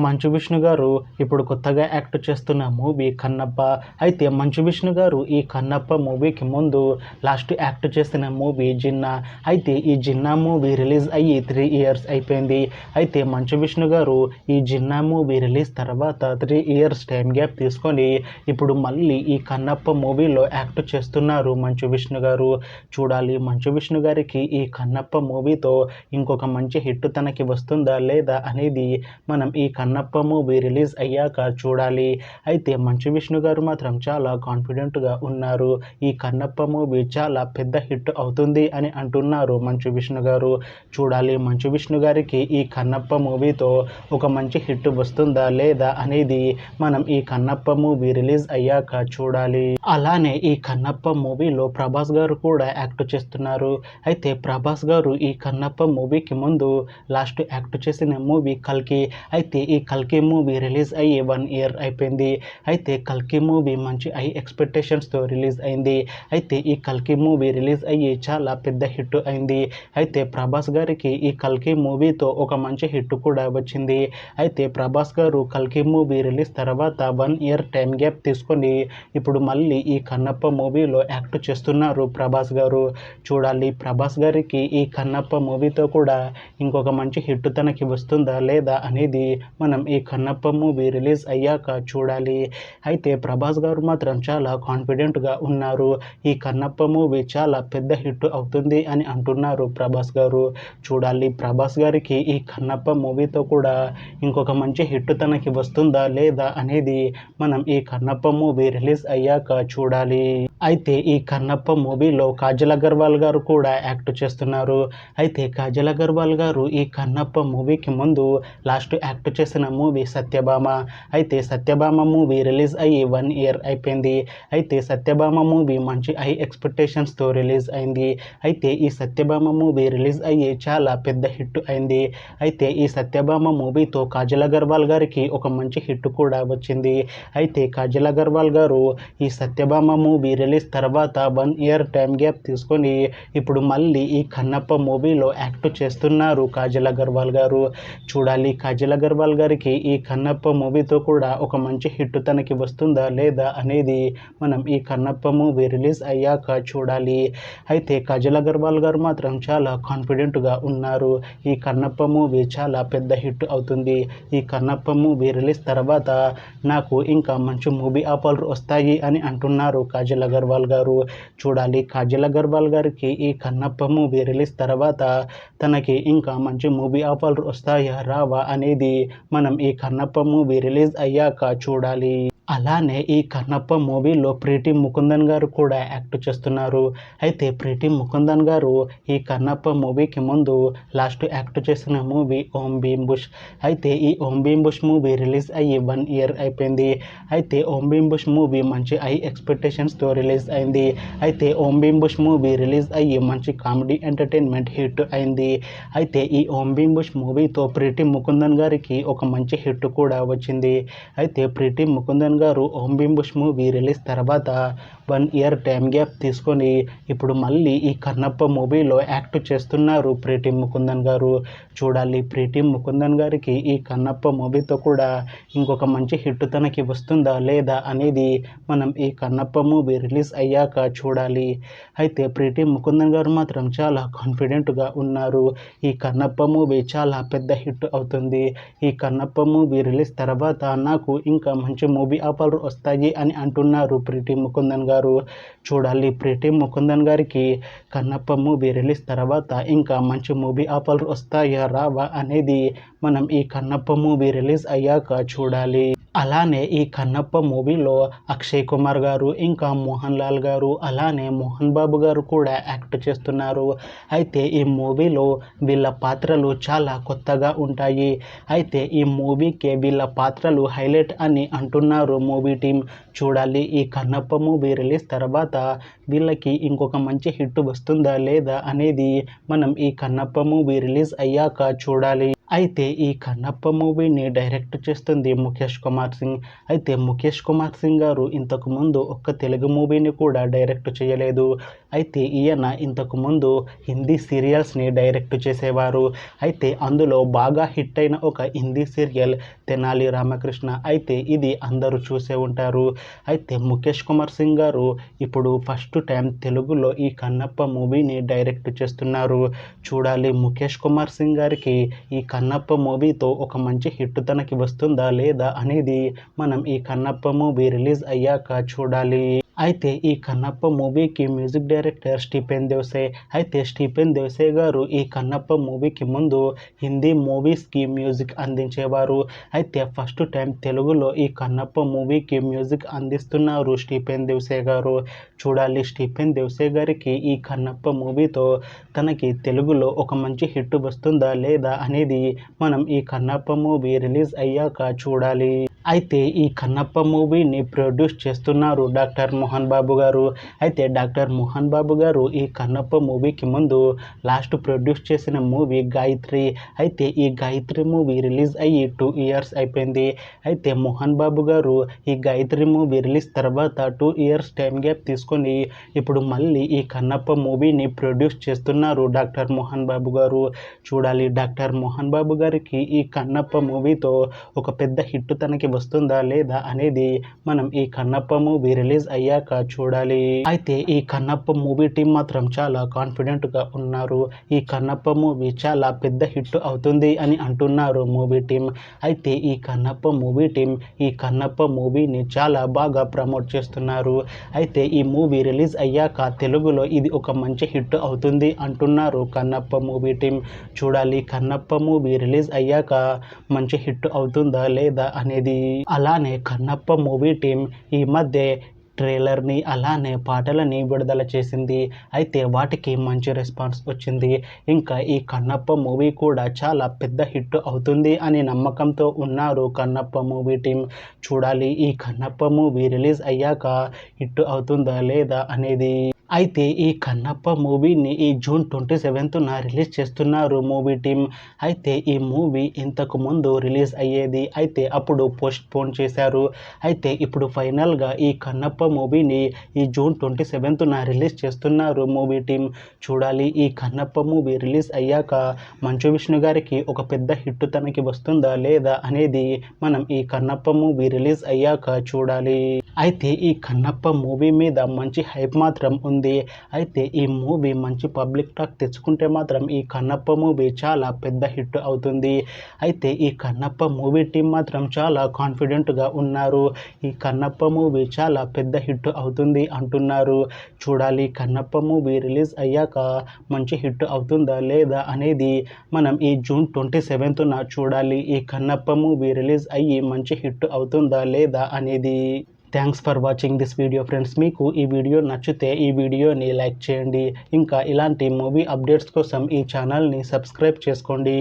మంచు విష్ణు గారు ఇప్పుడు కొత్తగా యాక్ట్ చేస్తున్న మూవీ కన్నప్ప. అయితే మంచు విష్ణు గారు ఈ కన్నప్ప మూవీకి ముందు లాస్ట్ యాక్ట్ చేసిన మూవీ జిన్నా. అయితే ఈ జిన్నా మూవీ రిలీజ్ అయ్యి 3 ఇయర్స్ అయిపోయింది. అయితే మంచు విష్ణు గారు ఈ జిన్నా మూవీ రిలీజ్ తర్వాత 3 ఇయర్స్ టైం గ్యాప్ తీసుకొని ఇప్పుడు మళ్ళీ ఈ కన్నప్ప మూవీలో యాక్ట్ చేస్తున్నారు మంచు విష్ణు గారు. చూడాలి మంచు విష్ణు గారికి ఈ కన్నప్ప మూవీతో ఇంకొక మంచి హిట్ తనకి వస్తుందా లేదా అనేది మనం ఈ కన్నప్ప మూవీ రిలీజ్ అయ్యాక చూడాలి. అయితే మంచు విష్ణు గారు మాత్రం చాలా కాన్ఫిడెంట్గా ఉన్నారు. ఈ కన్నప్ప మూవీ చాలా పెద్ద హిట్ అవుతుంది అని అంటున్నారు మంచు విష్ణు గారు. చూడాలి మంచు విష్ణు గారికి ఈ కన్నప్ప మూవీతో ఒక మంచి హిట్ వస్తుందా లేదా అనేది మనం ఈ కన్నప్ప మూవీ రిలీజ్ అయ్యాక చూడాలి. అలానే ఈ కన్నప్ప మూవీలో ప్రభాస్ గారు కూడా యాక్ట్ చేస్తున్నారు. అయితే ప్రభాస్ గారు ఈ కన్నప్ప మూవీకి ముందు లాస్ట్ యాక్ట్ చేసిన మూవీ కల్కి. అయితే ఈ కల్కి మూవీ రిలీజ్ అయ్యి 1 ఇయర్ అయిపోయింది. అయితే కల్కి మూవీ మంచి హై ఎక్స్పెక్టేషన్స్తో రిలీజ్ అయింది. అయితే ఈ కల్కి మూవీ రిలీజ్ అయ్యి చాలా పెద్ద హిట్ అయింది. అయితే ప్రభాస్ గారికి ఈ కల్కి మూవీతో ఒక మంచి హిట్ కూడా వచ్చింది. అయితే ప్రభాస్ గారు కల్కి మూవీ రిలీజ్ తర్వాత 1 ఇయర్ టైం గ్యాప్ తీసుకొని ఇప్పుడు మళ్ళీ ఈ కన్నప్ప మూవీలో యాక్ట్ చేస్తున్నారు ప్రభాస్ గారు. చూడాలి ప్రభాస్ గారికి ఈ కన్నప్ప మూవీతో కూడా ఇంకొక మంచి హిట్ తనకి వస్తుందా లేదా అనేది మనం ఈ కన్నప్ప మూవీ రిలీజ్ అయ్యాక చూడాలి. అయితే ప్రభాస్ గారు మాత్రం చాలా కాన్ఫిడెంట్గా ఉన్నారు. ఈ కన్నప్ప మూవీ చాలా పెద్ద హిట్ అవుతుంది అని అంటున్నారు ప్రభాస్ గారు. చూడాలి ప్రభాస్ గారికి ఈ కన్నప్ప మూవీతో కూడా ఇంకొక మంచి హిట్ తనకి వస్తుందా లేదా అనేది మనం ఈ కన్నప్ప మూవీ రిలీజ్ అయ్యాక చూడాలి. అయితే ఈ కన్నప్ప మూవీలో కాజల్ అగర్వాల్ గారు కూడా యాక్ట్ చేస్తున్నారు. అయితే కాజల్ అగర్వాల్ గారు ఈ కన్నప్ప మూవీకి ముందు లాస్ట్ యాక్ట్ చేసిన మూవీ సత్యభామ. అయితే సత్యభామ మూవీ రిలీజ్ అయ్యి 1 ఇయర్ అయిపోయింది. అయితే సత్యభామ మూవీ మంచి హై ఎక్స్పెక్టేషన్స్తో రిలీజ్ అయింది. అయితే ఈ సత్యభామ మూవీ రిలీజ్ అయ్యి చాలా పెద్ద హిట్ అయింది. అయితే ఈ సత్యభామ మూవీతో కాజల్ అగర్వాల్ గారికి ఒక మంచి హిట్ కూడా వచ్చింది. అయితే కాజల్ అగర్వాల్ గారు ఈ సత్యభామ మూవీ రిలీజ్ తర్వాత 1 ఇయర్ టైం గ్యాప్ తీసుకొని ఇప్పుడు మళ్ళీ ఈ కన్నప్ప మూవీలో యాక్ట్ చేస్తున్నారు కాజల్ అగర్వాల్ గారు. చూడాలి కాజల్ అగర్వాల్ గారికి ఈ కన్నప్ప మూవీతో కూడా ఒక మంచి హిట్ తనకి వస్తుందా లేదా అనేది మనం ఈ కన్నప్ప మూవీ రిలీజ్ అయ్యాక చూడాలి. అయితే కాజల్ అగర్వాల్ గారు మాత్రం చాలా కాన్ఫిడెంట్గా ఉన్నారు. ఈ కన్నప్ప మూవీ చాలా పెద్ద హిట్ అవుతుంది. ఈ కన్నప్ప మూవీ రిలీజ్ తర్వాత నాకు ఇంకా మంచి మూవీ ఆఫర్లు వస్తాయి అని అంటున్నారు కాజల్ అగర్వాల్ గారు. చూడాలి కాజల్ అగర్వాల్ గారికి ఈ కన్నప్ప మూవీ రిలీజ్ తర్వాత తనకి ఇంకా మంచి మూవీ ఆఫర్లు వస్తాయా రావా అనేది మనం ఈ కన్నప్ప మూవీ రిలీజ్ అయ్యాక చూడాలి. అలానే ఈ కన్నప్ప మూవీలో ప్రీతి ముకుందన్ గారు కూడా యాక్ట్ చేస్తున్నారు. అయితే ప్రీతి ముకుందన్ గారు ఈ కన్నప్ప మూవీకి ముందు లాస్ట్ యాక్ట్ చేసిన మూవీ ఓం భీమ్ బుష్. అయితే ఈ ఓం భీమ్ బుష్ మూవీ రిలీజ్ అయ్యి 1 ఇయర్ అయిపోయింది. అయితే ఓం భీమ్ బుష్ మూవీ మంచి హై ఎక్స్పెక్టేషన్స్తో రిలీజ్ అయింది. అయితే ఓం భీమ్ బుష్ మూవీ రిలీజ్ అయ్యి మంచి కామెడీ ఎంటర్టైన్మెంట్ హిట్ అయింది. అయితే ఈ ఓం భీమ్ బుష్ మూవీతో ప్రీతి ముకుందన్ గారికి ఒక మంచి హిట్ కూడా వచ్చింది. అయితే ప్రీతి ముకుందన్ గారు ఓం భీమ్ బుష్ మూవీ రిలీజ్ తర్వాత 1 ఇయర్ టైం గ్యాప్ తీసుకొని ఇప్పుడు మళ్ళీ ఈ కన్నప్ప మూవీలో యాక్ట్ చేస్తున్నారు ప్రీతి ముకుందన్ గారు. చూడాలి ప్రీతి ముకుందన్ గారికి ఈ కన్నప్ప మూవీతో కూడా ఇంకొక మంచి హిట్ తనకి వస్తుందా లేదా అనేది మనం ఈ కన్నప్ప మూవీ రిలీజ్ అయ్యాక చూడాలి. అయితే ప్రీతి ముకుందన్ గారు మాత్రం చాలా కాన్ఫిడెంట్గా ఉన్నారు. ఈ కన్నప్ప మూవీ చాలా పెద్ద హిట్ అవుతుంది. ఈ కన్నప్ప మూవీ రిలీజ్ తర్వాత నాకు ఇంకా మంచి మూవీ ఆఫర్లు వస్తాయి అని అంటున్నారు ప్రీతి ముకుందన్ గారు. చూడాలి ప్రీతి ముకుందన్ గారికి కన్నప్ప మూవీ రిలీజ్ తర్వాత ఇంకా మంచి మూవీ ఆఫర్లు వస్తాయా రావా అనేది మనం ఈ కన్నప్ప మూవీ రిలీజ్ అయ్యాక చూడాలి. అలానే ఈ కన్నప్ప మూవీలో అక్షయ్ కుమార్ గారు ఇంకా మోహన్ లాల్ గారు అలానే మోహన్ బాబు గారు కూడా యాక్ట్ చేస్తున్నారు. అయితే ఈ మూవీలో వీళ్ళ పాత్రలు చాలా కొత్తగా ఉంటాయి. అయితే ఈ మూవీకే వీళ్ళ పాత్రలు హైలైట్ అని అంటున్నారు మూవీ టీం. చూడాలి ఈ కన్నప్ప మూవీ రిలీజ్ తర్వాత వీళ్ళకి ఇంకొక మంచి హిట్ వస్తుందా లేదా అనేది మనం ఈ కన్నప్ప మూవీ రిలీజ్ అయ్యాక చూడాలి. అయితే ఈ కన్నప్ప మూవీని డైరెక్ట్ చేస్తుంది ముఖేష్ కుమార్ సింగ్. అయితే ముఖేష్ కుమార్ సింగ్ గారు ఇంతకుముందు ఒక్క తెలుగు మూవీని కూడా డైరెక్ట్ చేయలేదు. అయితే ఈయన ఇంతకుముందు హిందీ సీరియల్స్ని డైరెక్ట్ చేసేవారు. అయితే అందులో బాగా హిట్ అయిన ఒక హిందీ సీరియల్ తెనాలి రామకృష్ణ. అయితే ఇది అందరూ చూసే ఉంటారు. అయితే ముఖేష్ కుమార్ సింగ్ గారు ఇప్పుడు ఫస్ట్ టైం తెలుగులో ఈ కన్నప్ప మూవీని డైరెక్ట్ చేస్తున్నారు. చూడాలి ముఖేష్ కుమార్ సింగ్ గారికి ఈ కన్నప్ప మూవీతో ఒక మంచి హిట్ తనకి వస్తుందా లేదా అనేది మనం ఈ కన్నప్ప మూవీ రిలీజ్ అయ్యాక చూడాలి. అయితే ఈ కన్నప్ప మూవీకి మ్యూజిక్ డైరెక్టర్ స్టీఫెన్ దేవ్సే. అయితే స్టీఫెన్ దేవ్సే గారు ఈ కన్నప్ప మూవీకి ముందు హిందీ మూవీస్కి మ్యూజిక్ అందించేవారు. అయితే ఫస్ట్ టైం తెలుగులో ఈ కన్నప్ప మూవీకి మ్యూజిక్ అందిస్తున్నారు స్టీఫెన్ దేవ్సే గారు. చూడాలి స్టీఫెన్ దేవ్సే గారికి ఈ కన్నప్ప మూవీతో తనకి తెలుగులో ఒక మంచి హిట్ వస్తుందా లేదా అనేది మనం ఈ కన్నప్ప మూవీ రిలీజ్ అయ్యాక చూడాలి. అయితే ఈ కన్నప్ప మూవీని ప్రొడ్యూస్ చేస్తున్నారు డాక్టర్ మోహన్ బాబు గారు. అయితే డాక్టర్ మోహన్ బాబు గారు ఈ కన్నప్ప మూవీకి ముందు లాస్ట్ ప్రొడ్యూస్ చేసిన మూవీ గాయత్రి. అయితే ఈ గాయత్రి మూవీ రిలీజ్ అయ్యి 2 ఇయర్స్ అయిపోయింది. అయితే మోహన్ బాబు గారు ఈ గాయత్రి మూవీ రిలీజ్ తర్వాత 2 ఇయర్స్ టైం గ్యాప్ తీసుకొని ఇప్పుడు మళ్ళీ ఈ కన్నప్ప మూవీని ప్రొడ్యూస్ చేస్తున్నారు డాక్టర్ మోహన్ బాబు గారు. చూడాలి డాక్టర్ మోహన్ బాబు గారికి ఈ కన్నప్ప మూవీతో ఒక పెద్ద హిట్ తనకి వస్తుందా లేదా అనేది మనం ఈ కన్నప్ప మూవీ రిలీజ్ అయ్యాక చూడాలి. అయితే ఈ కన్నప్ప మూవీ టీం మాత్రం చాలా కాన్ఫిడెంట్గా ఉన్నారు. ఈ కన్నప్ప మూవీ చాలా పెద్ద హిట్ అవుతుంది అని అంటున్నారు మూవీ టీం. అయితే ఈ కన్నప్ప మూవీ టీం ఈ కన్నప్ప మూవీని చాలా బాగా ప్రమోట్ చేస్తున్నారు. అయితే ఈ మూవీ రిలీజ్ అయ్యాక తెలుగులో ఇది ఒక మంచి హిట్ అవుతుంది అంటున్నారు కన్నప్ప మూవీ టీం. చూడాలి కన్నప్ప మూవీ రిలీజ్ అయ్యాక మంచి హిట్ అవుతుందా లేదా అనేది. అలానే కన్నప్ప మూవీ టీం ఈ మధ్య ట్రైలర్ని అలానే పాటలని విడుదల చేసింది. అయితే వాటికి మంచి రెస్పాన్స్ వచ్చింది. ఇంకా ఈ కన్నప్ప మూవీ కూడా చాలా పెద్ద హిట్ అవుతుంది అని నమ్మకంతో ఉన్నారు కన్నప్ప మూవీ టీం. చూడాలి ఈ కన్నప్ప మూవీ రిలీజ్ అయ్యాక హిట్ అవుతుందా లేదా అనేది. అయితే ఈ కన్నప్ప మూవీని ఈ జూన్ 27న రిలీజ్ చేస్తున్నారు మూవీ టీం. అయితే ఈ మూవీ ఇంతకు ముందు రిలీజ్ అయ్యేది. అయితే అప్పుడు పోస్ట్ పోన్ చేశారు. అయితే ఇప్పుడు ఫైనల్గా ఈ కన్నప్ప మూవీని ఈ జూన్ 27న రిలీజ్ చేస్తున్నారు మూవీ టీం. చూడాలి ఈ కన్నప్ప మూవీ రిలీజ్ అయ్యాక మంచు విష్ణు గారికి ఒక పెద్ద హిట్ తనకి వస్తుందా లేదా అనేది మనం ఈ కన్నప్ప మూవీ రిలీజ్ అయ్యాక చూడాలి. అయితే ఈ కన్నప్ప మూవీ మీద మంచి హైప్ మాత్రం ఉంది. అయితే ఈ మూవీ మంచి పబ్లిక్ టాక్ తెచ్చుకుంటే మాత్రం ఈ కన్నప్ప మూవీ చాలా పెద్ద హిట్ అవుతుంది. అయితే ఈ కన్నప్ప మూవీ టీం మాత్రం చాలా కాన్ఫిడెంట్గా ఉన్నారు. ఈ కన్నప్ప మూవీ చాలా పెద్ద హిట్ అవుతుంది అంటున్నారు. చూడాలి కన్నప్ప మూవీ రిలీజ్ అయ్యాక మంచి హిట్ అవుతుందా లేదా అనేది మనం ఈ జూన్ 27న చూడాలి. ఈ కన్నప్ప మూవీ రిలీజ్ అయ్యి మంచి హిట్ అవుతుందా లేదా అనేది. Thanks for watching this video friends. మీకు ఈ వీడియో నచ్చితే ఈ వీడియోని లైక్ చేయండి. ఇంకా ఇలాంటి మూవీ అప్డేట్స్ కోసం ఈ ఛానల్ని సబ్స్క్రైబ్ చేసుకోండి.